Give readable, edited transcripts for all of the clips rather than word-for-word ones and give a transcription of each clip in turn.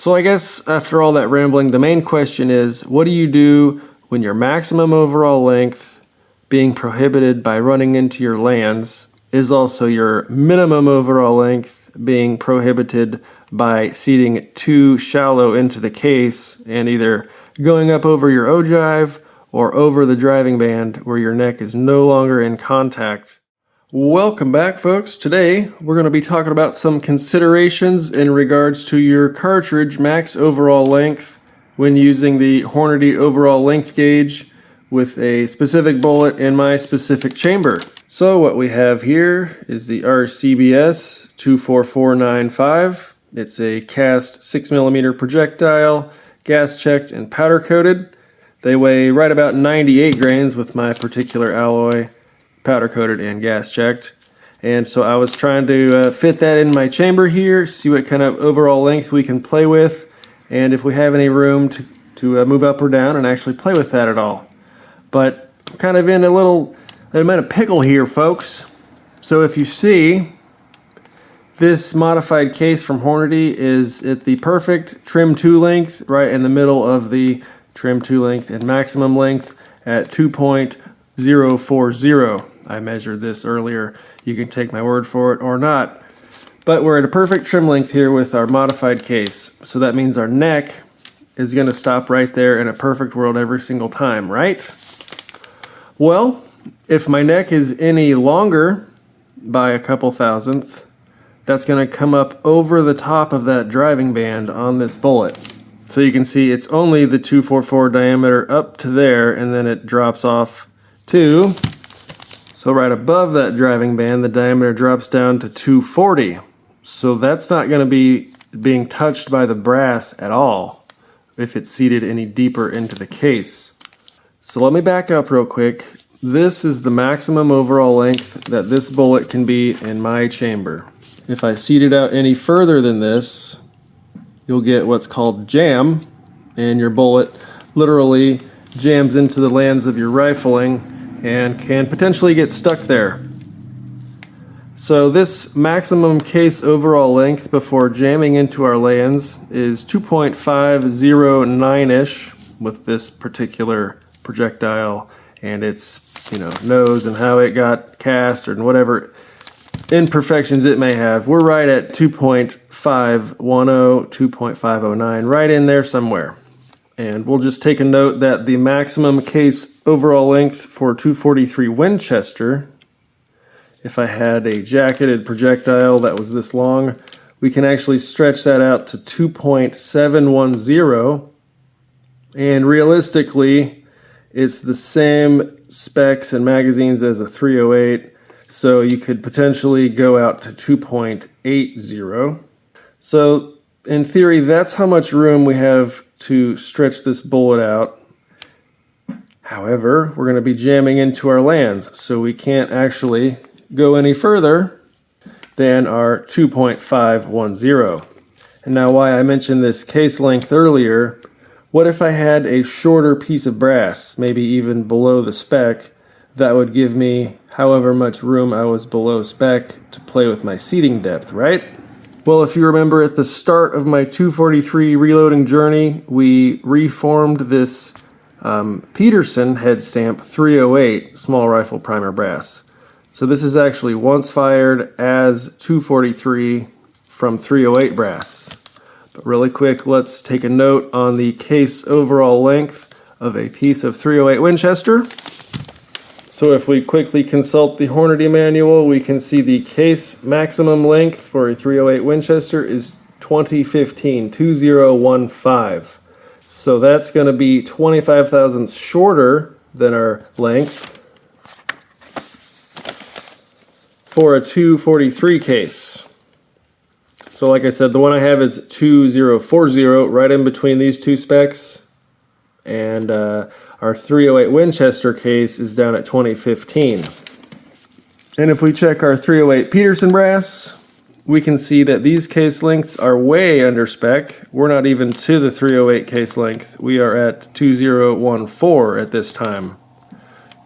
So I guess after all that rambling, the main question is, what do you do when your maximum overall length being prohibited by running into your lands is also your minimum overall length being prohibited by seating too shallow into the case and either going up over your ogive or over the driving band where your neck is no longer in contact? Welcome back, folks. Today we're going to be talking about some considerations in regards to your cartridge max overall length when using the Hornady overall length gauge with a specific bullet in my specific chamber. So what we have here is the RCBS 24495. It's a cast 6mm projectile, gas checked and powder coated. They weigh right about 98 grains with my particular alloy, powder coated and gas checked. And so I was trying to fit that in my chamber here, see what kind of overall length we can play with, and if we have any room to move up or down and actually play with that at all. But I'm kind of I'm in a pickle here, folks. So if you see, this modified case from Hornady is at the perfect trim 2 length, right in the middle of the trim 2 length and maximum length at 2.040. I measured this earlier. You can take my word for it or not. But we're at a perfect trim length here with our modified case. So that means our neck is going to stop right there in a perfect world every single time, right? Well, if my neck is any longer by a couple thousandth, that's going to come up over the top of that driving band on this bullet. So you can see it's only the 244 diameter up to there, and then it drops off to, so right above that driving band, the diameter drops down to 240. So that's not going to be being touched by the brass at all if it's seated any deeper into the case. So let me back up real quick. This is the maximum overall length that this bullet can be in my chamber. If I seat it out any further than this, you'll get what's called jam, and your bullet literally jams into the lands of your rifling and can potentially get stuck there. So this maximum case overall length before jamming into our lands is 2.509-ish with this particular projectile and its nose and how it got cast and whatever imperfections it may have. We're right at 2.510, 2.509, right in there somewhere. And we'll just take a note that the maximum case overall length for 243 Winchester, if I had a jacketed projectile that was this long, we can actually stretch that out to 2.710. And realistically, it's the same specs and magazines as a 308. So you could potentially go out to 2.80. So in theory, that's how much room we have to stretch this bullet out. However, we're going to be jamming into our lands, so we can't actually go any further than our 2.510. And now why I mentioned this case length earlier, what if I had a shorter piece of brass, maybe even below the spec, that would give me however much room I was below spec to play with my seating depth, right? Well, if you remember at the start of my 243 reloading journey, we reformed this Peterson head stamp 308 small rifle primer brass. So this is actually once fired as 243 from 308 brass. But really quick, let's take a note on the case overall length of a piece of 308 Winchester. So if we quickly consult the Hornady manual, we can see the case maximum length for a 308 Winchester is 2015. So that's going to be 25 thousandths shorter than our length for a 243 case. So like I said, the one I have is 2040, right in between these two specs. And our 308 Winchester case is down at 2015. And if we check our 308 Peterson brass, we can see that these case lengths are way under spec. We're not even to the 308 case length. We are at 2014 at this time.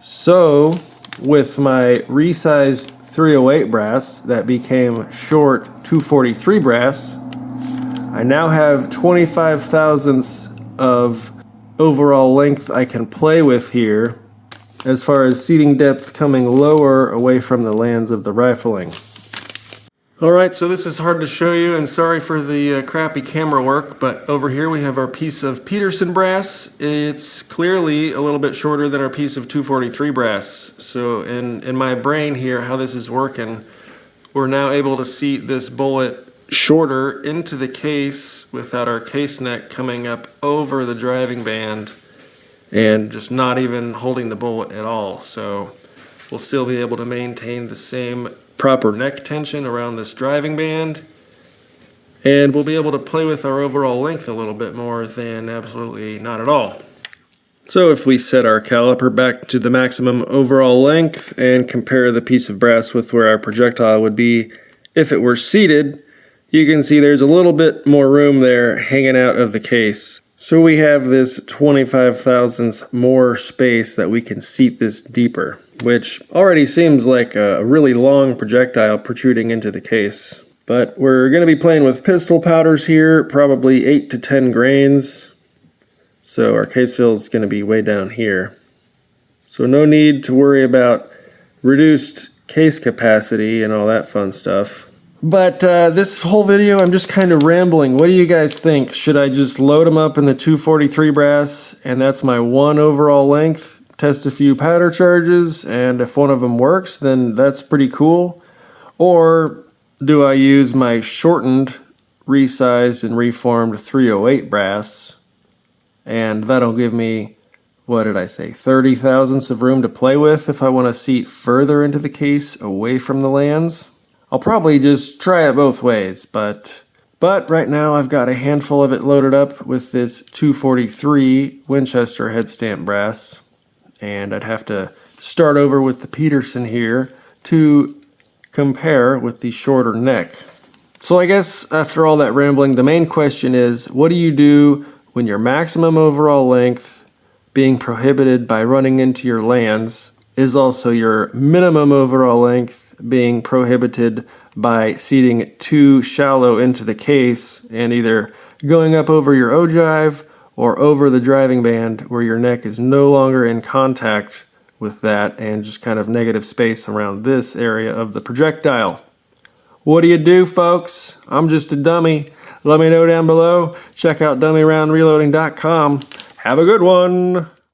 So with my resized 308 brass that became short 243 brass, I now have 25 thousandths of overall length I can play with here as far as seating depth coming lower away from the lands of the rifling. Alright, so this is hard to show you, and sorry for the crappy camera work, but over here we have our piece of Peterson brass. It's clearly a little bit shorter than our piece of 243 brass. So in my brain here, how this is working, we're now able to seat this bullet shorter into the case without our case neck coming up over the driving band and just not even holding the bullet at all. So we'll still be able to maintain the same proper neck tension around this driving band, and we'll be able to play with our overall length a little bit more than absolutely not at all. So if we set our caliper back to the maximum overall length and compare the piece of brass with where our projectile would be if it were seated, you can see there's a little bit more room there hanging out of the case. So we have this 25 thousandths more space that we can seat this deeper, which already seems like a really long projectile protruding into the case. But we're going to be playing with pistol powders here, probably 8 to 10 grains. So our case fill is going to be way down here. So no need to worry about reduced case capacity and all that fun stuff. But this whole video, I'm just kind of rambling. What do you guys think? Should I just load them up in the 243 brass, and that's my one overall length? Test a few powder charges, and if one of them works, then that's pretty cool. Or do I use my shortened, resized, and reformed 308 brass, and that'll give me, what did I say, 30 thousandths of room to play with if I want to seat further into the case away from the lands? I'll probably just try it both ways, but right now I've got a handful of it loaded up with this 243 Winchester head stamp brass, and I'd have to start over with the Peterson here to compare with the shorter neck. So I guess after all that rambling, the main question is, what do you do when your maximum overall length being prohibited by running into your lands is also your minimum overall length being prohibited by seating too shallow into the case and either going up over your ogive or over the driving band where your neck is no longer in contact with that and just kind of negative space around this area of the projectile. What do you do, folks? I'm just a dummy. Let me know down below. Check out dummyroundreloading.com. Have a good one.